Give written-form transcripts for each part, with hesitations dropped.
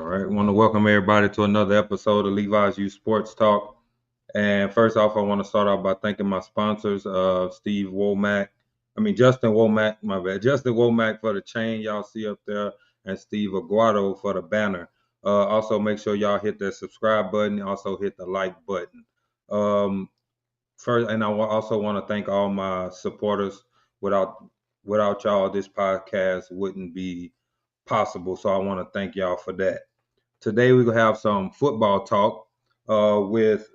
right. I want to welcome everybody to another episode of Levi's U Sports Talk. And first off, I want to start off by thanking my sponsors, Justin Womack, my bad, Justin Womack for the chain y'all see up there, and Steve Aguado for the banner. Also, make sure y'all hit that subscribe button. Also, hit the like button. Um, First, and also want to thank all my supporters. Without without y'all, this podcast wouldn't be possible. So I want to thank y'all for that. Today we're gonna have some football talk with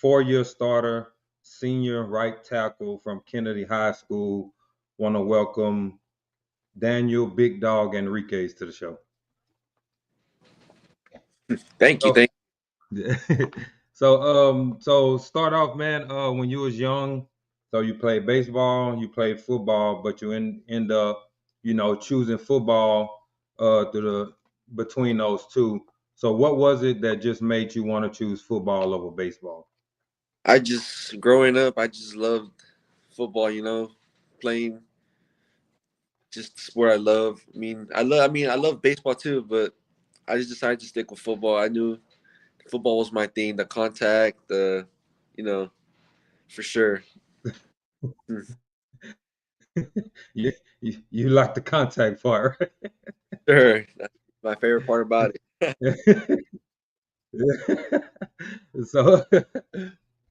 four-year starter, senior right tackle from Kennedy High School. Want to welcome Daniel Big Dawg Enriquez to the show. Thank you. So, Thank so start off, man. When you was young, so you played baseball, you played football, but you end up, choosing football through the between those two. So what was it that just made you want to choose football over baseball? I just growing up, I just loved football. Playing just the sport I love. I love baseball too, but I just decided to stick with football. I knew football was my thing. The contact, you know, for sure. Hmm. You like the contact part, Sure, that's my favorite part about it. right? So,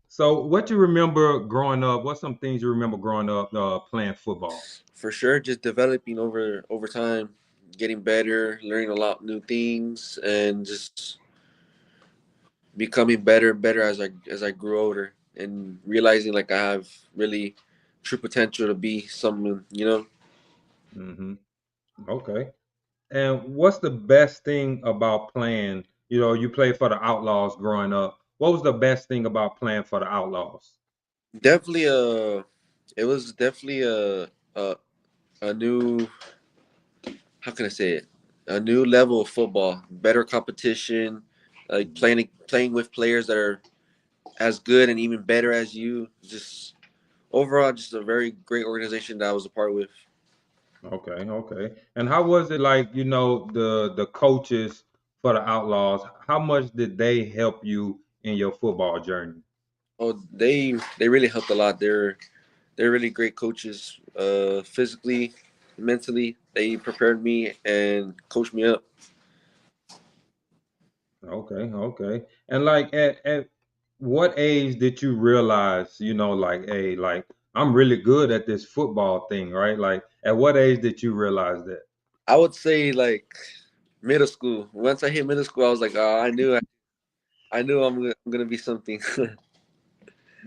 so what you remember growing up? What's some things you remember growing up playing football? For sure, just developing over time, getting better, learning a lot new things, and just becoming better and better as I grew older, and realizing like I have really true potential to be someone. Hmm. Okay. And what's the best thing about playing? You played for the Outlaws growing up. What was the best thing about playing for the Outlaws? Definitely it was definitely a new, how can I say it, a new level of football, better competition, like playing with players that are as good and even better as you. Just overall, just a very great organization that I was a part with. Okay, okay. And how was it like, the coaches for the Outlaws, how much did they help you in your football journey? Oh, they really helped a lot. They're really great coaches. Physically, mentally, they prepared me and coached me up. Okay, okay. And like at what age did you realize, like, hey, like I'm really good at this football thing, right? Like at what age did you realize that? I would say like middle school. Once I hit middle school, I was like, oh, I knew I'm gonna be something.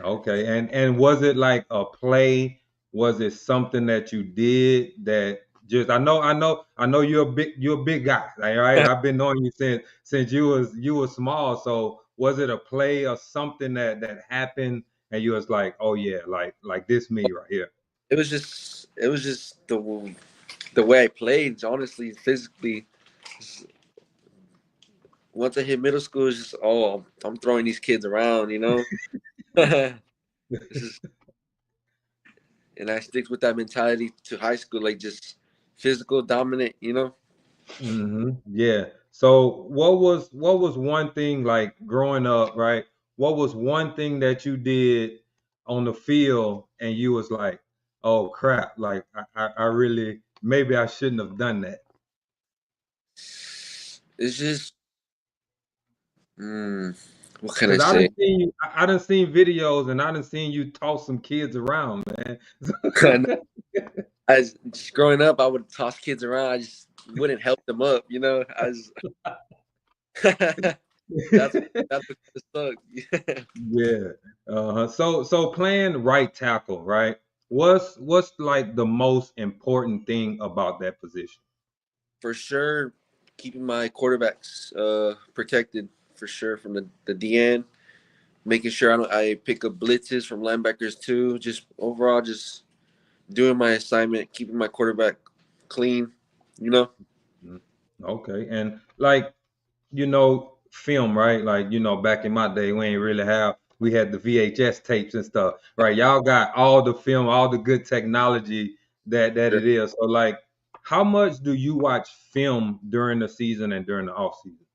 Okay. And was it like a play? Was it something that you did that just I know you're a big guy, like, right? I've been knowing you since you was small. So was it a play or something that happened and you was like, oh yeah, like this me right here. It was just the way I played. Honestly, physically, once I hit middle school, it's just I'm throwing these kids around. This is and I stick with that mentality to high school, like just physical dominant. Yeah. So what was one thing like growing up, right? What was one thing that you did on the field and you was like, oh crap, like I really maybe I shouldn't have done that. It's just mm, what can I Cause say? I done seen videos and I done seen you toss some kids around, man. As just growing up, I would toss kids around. I just wouldn't help them up. that's that's what sucked. Yeah. Uh-huh. So playing right tackle, right? What's like the most important thing about that position? For sure, keeping my quarterbacks protected for sure from the DN, making sure I pick up blitzes from linebackers too. Just overall, just doing my assignment, keeping my quarterback clean. You know, Mhm. Okay. And like, film, right? Like, back in my day, we had the VHS tapes and stuff, right? Y'all got all the film, all the good technology that sure. it is. So like, how much do you watch film during the season and during the off season?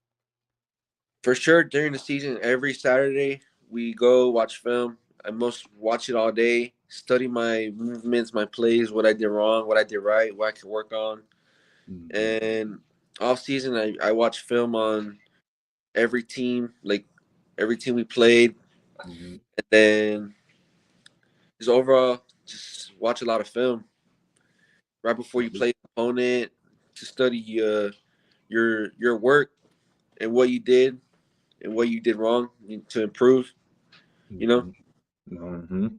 For sure, during the season, every Saturday we go watch film. I must watch it all day, study my movements, my plays, what I did wrong, what I did right, what I could work on. Mhm, And off season, I watch film on every team, like every team we played, mhm, and then just overall, just watch a lot of film right before you play the opponent to study your work and what you did wrong to improve. You know. mhm, mhm.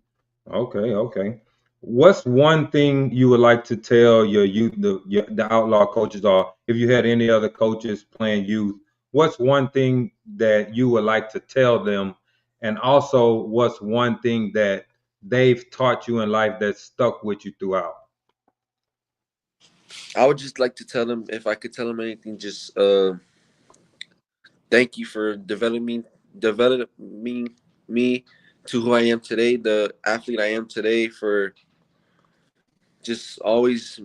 Okay, okay. What's one thing you would like to tell your youth, the outlaw coaches, or if you had any other coaches playing youth, what's one thing that you would like to tell them? And also, what's one thing that they've taught you in life that stuck with you throughout? I would just like to tell them if I could tell them anything, just thank you for developing me to who I am today, the athlete I am today, for just always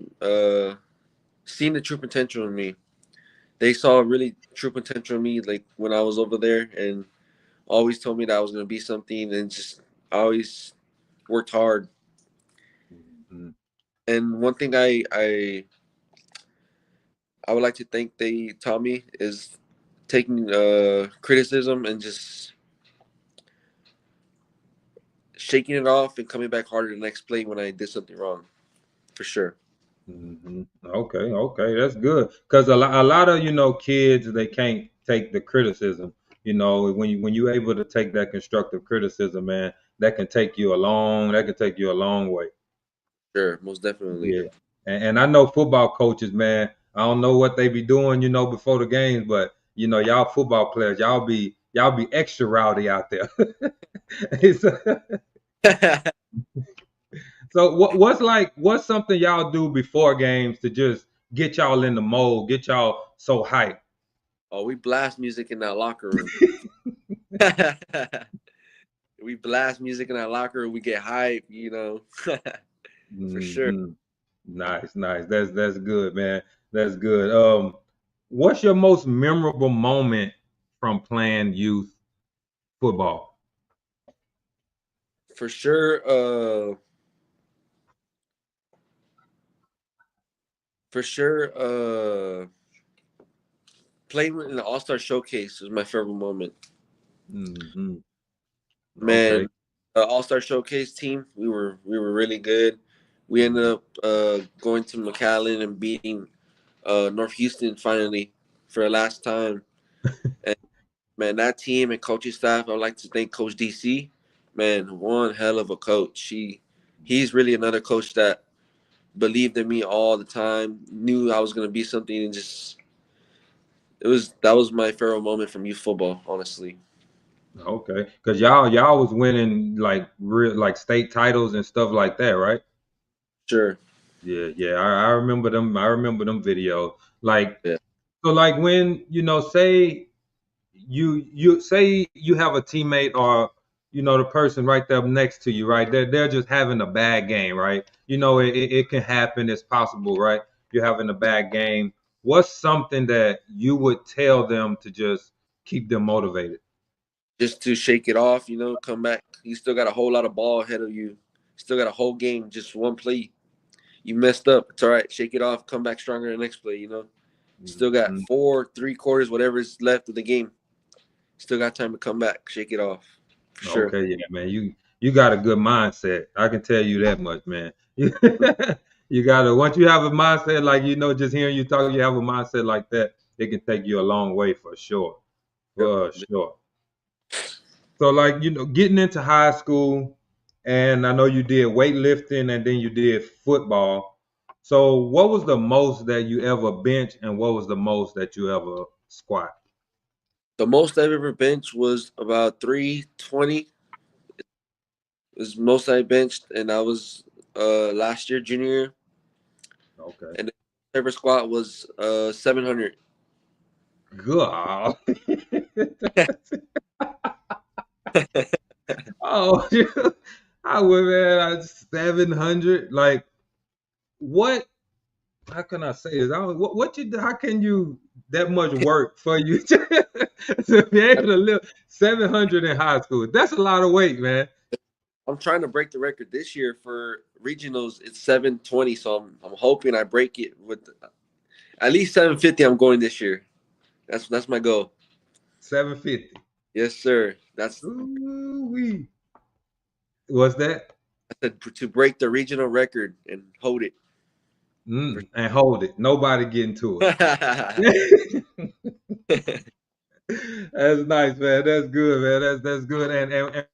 seeing the true potential in me. They saw really true potential in me, like when I was over there, and always told me that I was gonna be something, and just always worked hard. Mhm, And one thing I would like to think they taught me is taking criticism and just shaking it off and coming back harder the next play when I did something wrong, for sure. mhm. Okay, okay, that's good. Because a lot of kids they can't take the criticism. When you able to take that constructive criticism, man, that can take you a long way. Sure, most definitely. Yeah, and I know football coaches, man. I don't know what they be doing, before the games, but y'all football players, y'all be extra rowdy out there. It's- so what's something y'all do before games to just get y'all in the mode, get y'all so hyped? Oh, we blast music in that locker room. We blast music in that locker room. We get hype, for sure. Hmm. Nice, nice. That's good, man. That's good. What's your most memorable moment from playing youth football? For sure, for sure, playing in the All Star Showcase was my favorite moment. Hmm. Okay. Man, All Star Showcase team, we were really good. We ended Mhm. up going to McAllen and beating North Houston finally for the last time. And man, that team and coaching staff, I'd like to thank Coach DC. Man, one hell of a coach. He's really another coach that believed in me all the time, knew I was gonna be something, and just that was my favorite moment from youth football, honestly. Okay. Because y'all was winning like real like state titles and stuff like that, right? Sure. Yeah, yeah. I remember them. I remember them videos. Like Yeah. so, like when say you say you have a teammate or the person right there next to you, right? They're just having a bad game, right? It can happen. It's possible, right? You're having a bad game. What's something that you would tell them to just keep them motivated? Just to shake it off, come back. You still got a whole lot of ball ahead of you. Still got a whole game, just one play. You messed up. It's all right. Shake it off. Come back stronger the next play. Still got Mhm. four, three quarters, whatever is left of the game. Still got time to come back. Shake it off. For sure. Okay, yeah, man. You got a good mindset. I can tell you that much, man. You gotta once you have a mindset like just hearing you talk, you have a mindset like that, it can take you a long way for sure. Yep. For sure. So like, getting into high school, and I know you did weightlifting and then you did football. So what was the most that you ever bench and what was the most that you ever squat? The most I've ever benched was about 320. Was most I benched, and I was last year junior year, Okay. and the ever squat was 700. Good. Oh, I would, man. 700. Like, what? How can I say this? What you? How can you that much work for you to be able to live 700 in high school. That's a lot of weight, man. I'm trying to break the record this year for regionals. It's 720, so I'm hoping I break it with at least 750. I'm going this year. That's my goal. 750. Yes, sir. Ooh-wee. What's that? I said to break the regional record and hold it. And hold it. Nobody getting to For it. That's nice, man. That's good, man. That's good.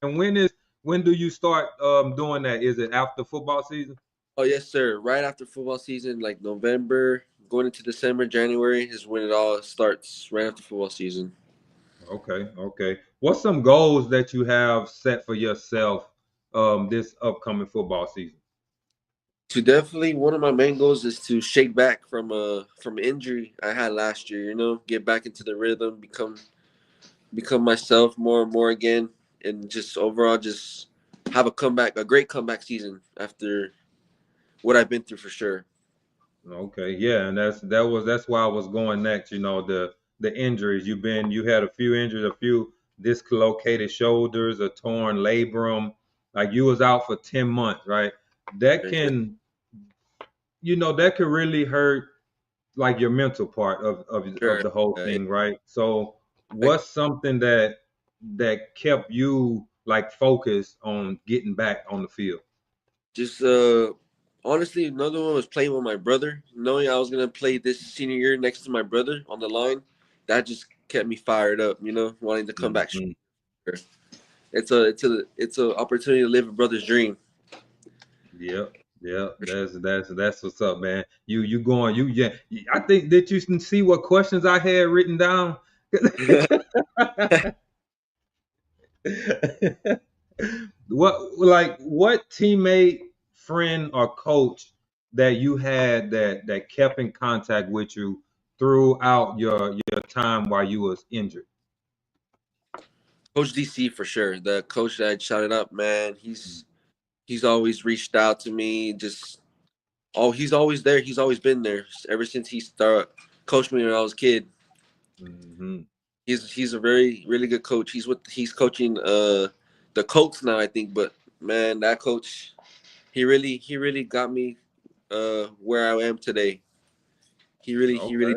And when do you start doing that? Is it after football season? Oh yes, sir. Right after football season, like November, going into December, January is when it all starts. Right after football season. Okay, okay. What's some goals that you have set for yourself this upcoming football season? To definitely one of my main goals is to shake back from injury I had last year. Get back into the rhythm, become myself more and more again, and just overall just have a great comeback season after what I've been through for sure. Okay, yeah, and that's why I was going next. The injuries you had a few injuries, a few dislocated shoulders, a torn labrum, like you was out for 10 months, right? That Yes, can that can really hurt like your mental part of sure. the whole It thing, right? So affects what's something that kept you like focused on getting back on the field? just honestly another one was playing with my brother. Knowing I was gonna play this senior year next to my brother on the line, that just kept me fired up. Wanting to come back Hmm. stronger. It's a opportunity to live a brother's dream. Yep. Yep. That's what's up, man. You going you yeah. I think that you can see what questions I had written down. What teammate, friend, or coach that you had that kept in contact with you throughout your time while you was injured? Coach DC for sure. The coach that I shouted up, man, he's always reached out to me. He's always there. He's always been there ever since he started coached me when I was a kid. Mm-hmm. He's a very really good coach. He's coaching the Colts now, I think. But man, that coach he really got me where I am today. He really Okay.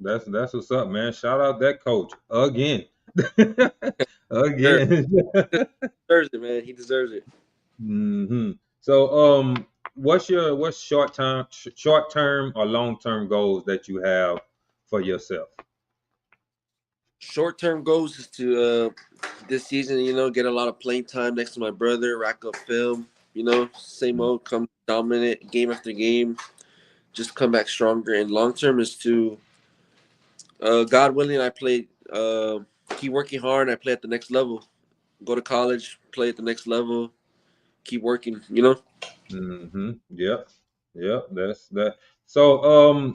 That's what's up, man. Shout out that coach again. deserves Again. it, man. He deserves it. So what's short term or long term goals that you have for yourself? Short term goals is to this season, get a lot of playing time next to my brother, rack up film. Same old, come dominant game after game, just come back stronger. And long term is to, God willing, I play, keep working hard. And I play at the next level. Go to college, play at the next level, keep working. Yep. Yep. That's that. So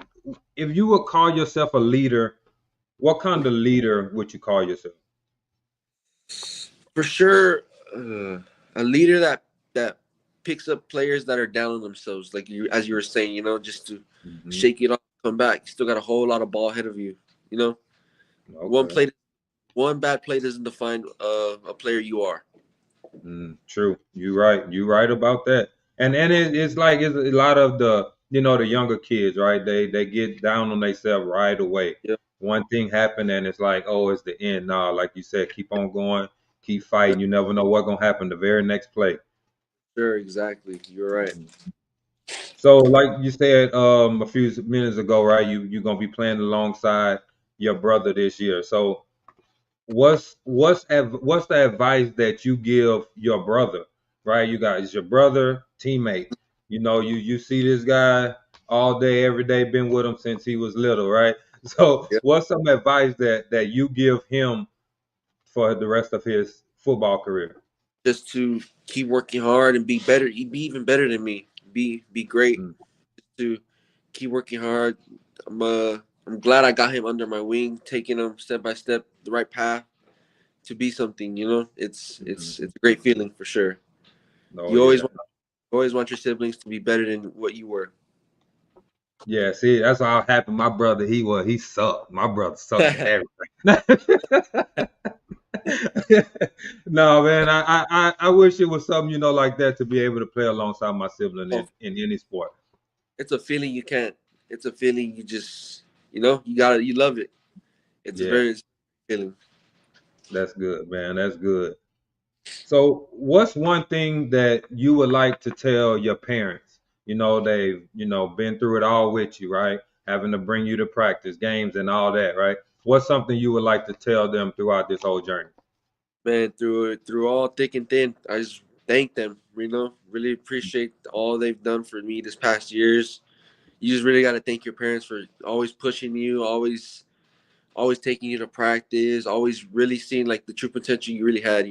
if you would call yourself a leader, what kind of leader would you call yourself? For sure, a leader that picks up players that are down on themselves, like as you were saying, just to Hmm. shake it off, come back. You still got a whole lot of ball ahead of you. You know, one Okay. play, one bad play doesn't define a player you are. True. You right. You right about that. It's like it's a lot of the younger kids, right? They get down on themselves right away. Yeah, One thing happened and it's like, oh, it's the end. Nah, like you said, keep on going, keep fighting. You never know what's gonna happen the very next play. sure, exactly. You're right. Mhm. So, like you said a few minutes ago, right? You're gonna be playing alongside your brother this year. So, what's the advice that you give your brother, right? You got is your brother teammate. You see this guy all day, every day, been with him since he was little, right? So, Yeah, what's some advice that you give him for the rest of his football career? just to keep working hard and be better. Be even better than me. Be great. Mhm. To keep working hard. I'm glad I got him under my wing, taking him step by step the right path to be something. It's it's Mhm. it's a great feeling for sure. Oh You always yeah. want, always want your siblings to be better than what you were. Yeah, see, that's all happened. My brother, he sucked. My brother sucked at everything. No, man, I wish it was something, like that to be able to play alongside my sibling Oh, in any sport. it's a feeling you can't. It's a feeling you just, you love it. It's a Yeah, very feeling. that's good, man. That's good. So, what's one thing that you would like to tell your parents? They've, been through it all with you, right? Having to bring you to practice, games, and all that, right? What's something you would like to tell them throughout this whole journey? Man, through all thick and thin, I just thank them. Really appreciate all they've done for me this past years. You just really got to thank your parents for always pushing you, always taking you to practice, always really seeing like the true potential you really had.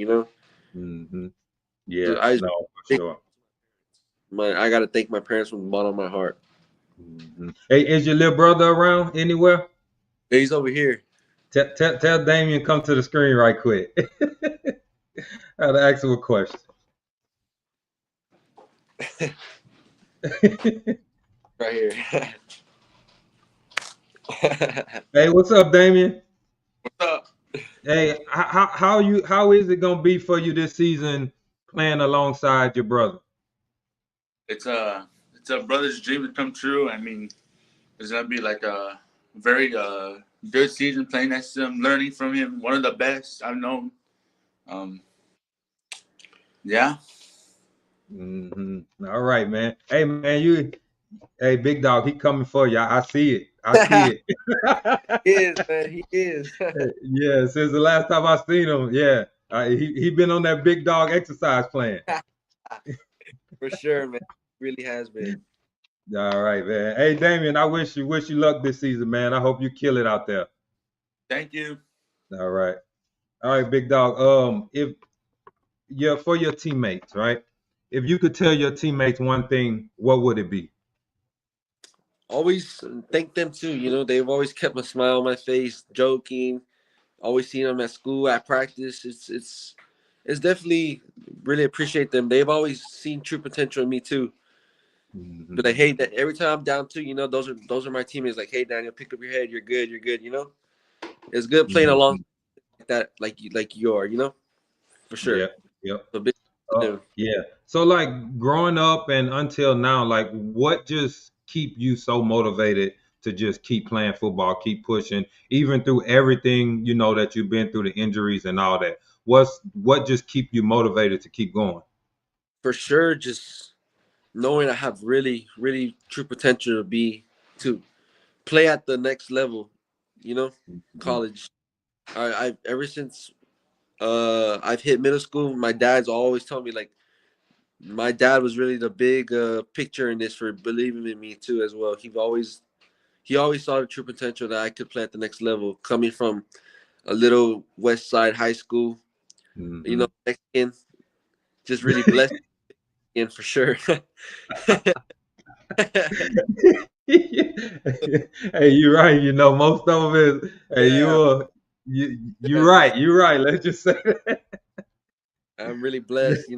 Hmm. So Yeah, I just no, for think sure. I got to thank my parents from the bottom of my heart. Hey, is your little brother around anywhere? Hey, he's over here. Tell Damien come to the screen right quick. I had to ask him a question. Right here. Hey, what's up, Damien? What's up? Hey, how is it gonna be for you this season playing alongside your brother? It's a brother's dream to come true. I mean, it's gonna be like a very good season playing next to him, learning from him. One of the best I've known. Um, yeah, All right, man. Hey, man, hey, big dog, he coming for you. I see it. I see it. He is, man. He is. Yeah, since the last time I seen him, yeah, he been on that big dog exercise plan. For sure, man. Really has been. All right, man. Hey, Damien, I wish you luck this season, man. I hope you kill it out there. thank you. All right, all right, big dog. If for your teammates, right? If you could tell your teammates one thing, what would it be? Always thank them too. They've always kept a smile on my face, joking. Always seeing them at school, at practice. It's definitely really appreciate them. They've always seen true potential in me too. Hmm. But like, hey, that every time I'm down too, those are my teammates. Like, hey, Daniel, pick up your head. You're good. You're good. It's good playing along Hmm. like that, like you are. For sure. Yep, yep. So big to them. Yeah. So like growing up and until now, like what just keep you so motivated to just keep playing football, keep pushing, even through everything, that you've been through, the injuries and all that. What just keep you motivated to keep going? For sure, just knowing I have really, really true potential to play at the next level. You know, Mhm. college. I ever since I've hit middle school, my dad's always told me like my dad was really the big picture in this for believing in me too as well. He always saw the true potential that I could play at the next level, coming from a little West Side high school. Mhm. Mexican, just really blessed in for sure. Hey, you're right. Most of it is, hey, Yeah, you're yeah, for right. sure. You're right. Let's just say that. I'm really blessed,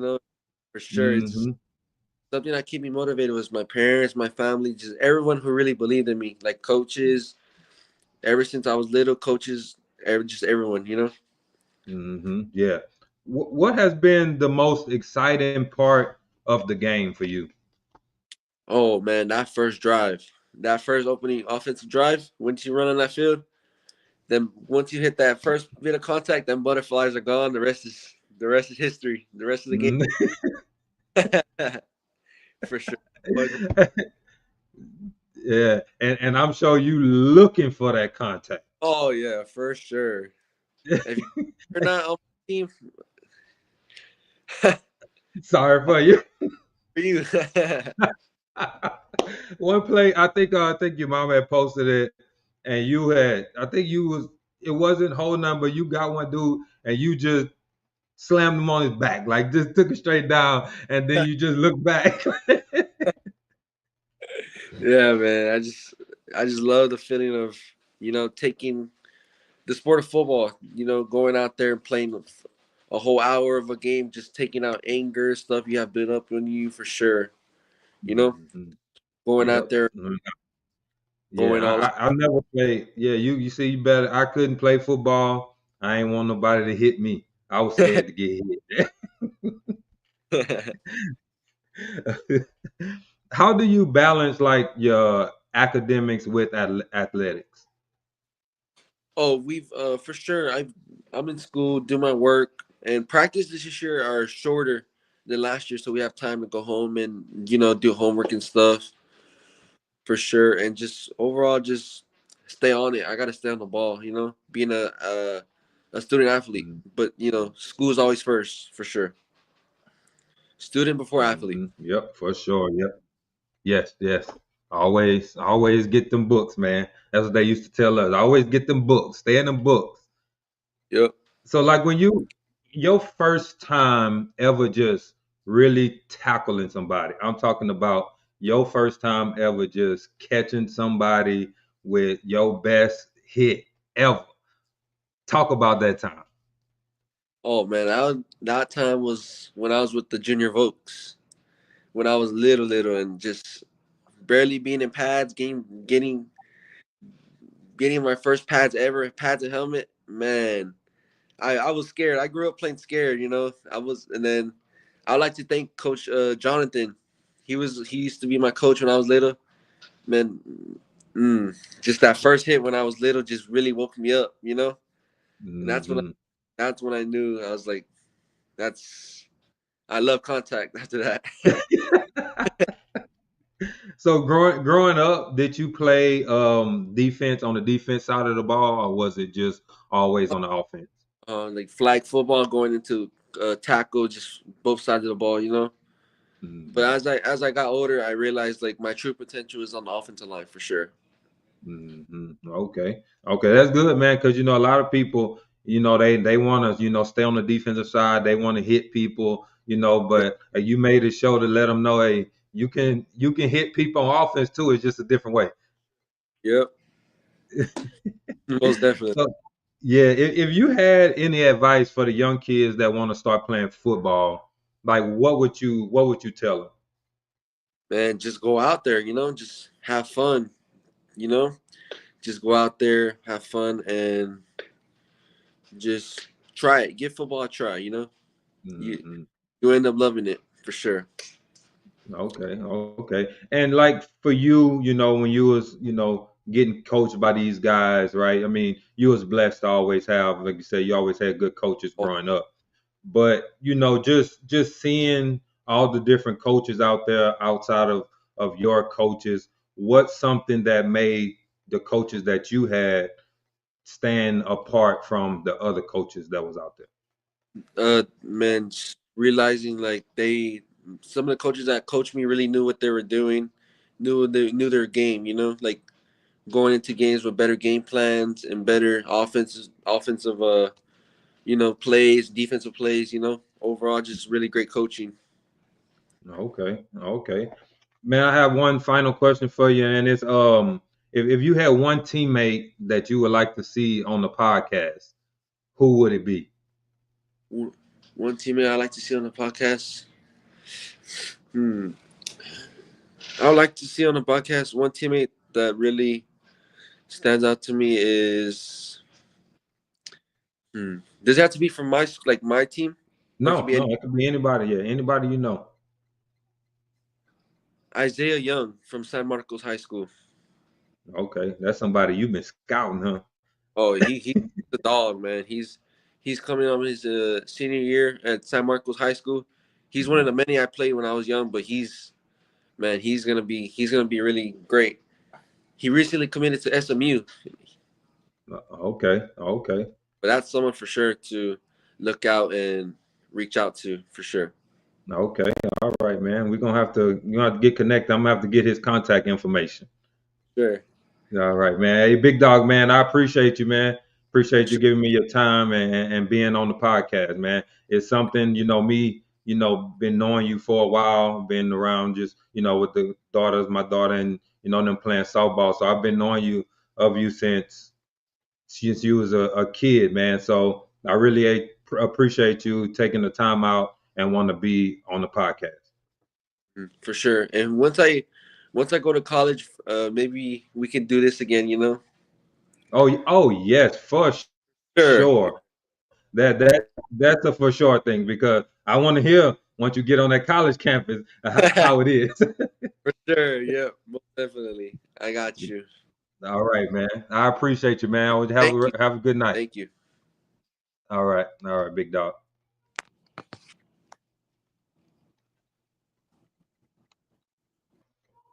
for sure. It's Hmm. something that keep me motivated was my parents, my family, just everyone who really believed in me, like coaches. Ever since I was little, coaches, just everyone. Yeah. What has been the most exciting part of the game for you? Oh man, that first drive, that first opening offensive drive, once you run on that field, then once you hit that first bit of contact, then butterflies are gone. The rest is history. The rest of the Mm. game, for sure. Yeah, and I'm sure you looking for that contact. Oh yeah, for sure. If you're not on the team, for Sorry for you. you. One play, I think your mom had posted it, and I think you was, it wasn't whole number. You got one dude, and you just slammed him on his back, like just took it straight down, and then you just look back. Yeah, man. I just love the feeling of taking the sport of football. Going out there and playing a whole hour of a game, just taking out anger, stuff you have built up on you for sure. You know, Mhm. going out Yep. there, Yeah, going all out. I never played. Yeah, you see, you better. I couldn't play football. I ain't want nobody to hit me. I was scared to get hit. How do you balance like your academics with athletics? Oh, we've for sure. I'm in school, do my work, and practice this year are shorter than last year, so we have time to go home and do homework and stuff for sure. And just overall, just stay on it. I gotta stay on the ball. Being a student athlete, but school's always first for sure. Student before athlete. Yep, for sure. Yep. Yes, yes. Always get them books, man. That's what they used to tell us. Always get them books. Stay in them books. Yep. So like when your first time ever just really tackling somebody. I'm talking about your first time ever just catching somebody with your best hit ever. Talk about that time. Oh man, that time was when I was with the junior Vokes. When I was little, and just barely being in pads, getting my first pads ever, pads and helmet. Man, I was scared. I grew up playing scared. I was, and then I would like to thank Coach Jonathan. He used to be my coach when I was little. Man, just that first hit when I was little just really woke me up. And Hmm. that's when I knew I was like, that's I love contact after that. So growing up, did you play defense on the defense side of the ball, or was it just always on the offense? Like flag football going into tackle, just both sides of the ball. But Hmm. as I got older, I realized like my true potential is on the offensive line for sure. Okay, okay, that's good, man. Because a lot of people, they want to, stay on the defensive side. They want to hit people, but you made it show to let them know, hey, you can hit people on offense too. It's just a different way. Yep, most definitely. So, yeah, if you had any advice for the young kids that want to start playing football, like what would you tell them? Man, just go out there, just have fun, you know, just go out there, have fun, and just try it. Give football a try. You Hmm. you end up loving it for sure. Okay, okay. And like for you, when you was, getting coached by these guys, right? I mean, you was blessed to always have, like you said, you always had good coaches Oh, growing up. But, just seeing all the different coaches out there outside of your coaches, what's something that made the coaches that you had stand apart from the other coaches that was out there? man, just realizing like some of the coaches that coached me really knew what they were doing, knew their game. Like going into games with better game plans and better offensive plays, defensive plays. Overall, just really great coaching. Okay, okay. Man, I have one final question for you, and it's if you had one teammate that you would like to see on the podcast, who would it be? One teammate I like to see on the podcast. Hmm. I would like to see on the podcast one teammate that really stands out to me is. Does it have to be from my team, or it could No, be no, it could be anybody. Yeah, anybody you know. Isaiah Young from San Marcos High School? Okay, that's somebody you've been scouting, huh? Oh, he's the dog, man. He's coming on his senior year at San Marcos High School. He's one of Mhm. the many I played when I was young, but he's gonna be really great. He recently committed to SMU, Okay, okay, but that's someone for sure to look out and reach out to for sure. okay. All right, man. We're gonna have to get connected. I'm gonna have to get his contact information. Sure, All right, man. Hey, big dog, man. I appreciate you, man. for Appreciate you sure. giving me your time and being on the podcast, man. It's something, me, been knowing you for a while, been around just, with the daughters, my daughter, and them playing softball. So I've been knowing you since you was a kid, man. So I really appreciate you taking the time out and want to be on the podcast. For sure. And once I go to college, maybe we can do this again. You know. Oh yes, for Sure. sure. That's a for sure thing because I want to hear once you get on that college campus how it is. For sure. Yeah. Most definitely. I got you. All right, man. I appreciate you, man. Thank you. Have a good night. Thank you. All right, big dog.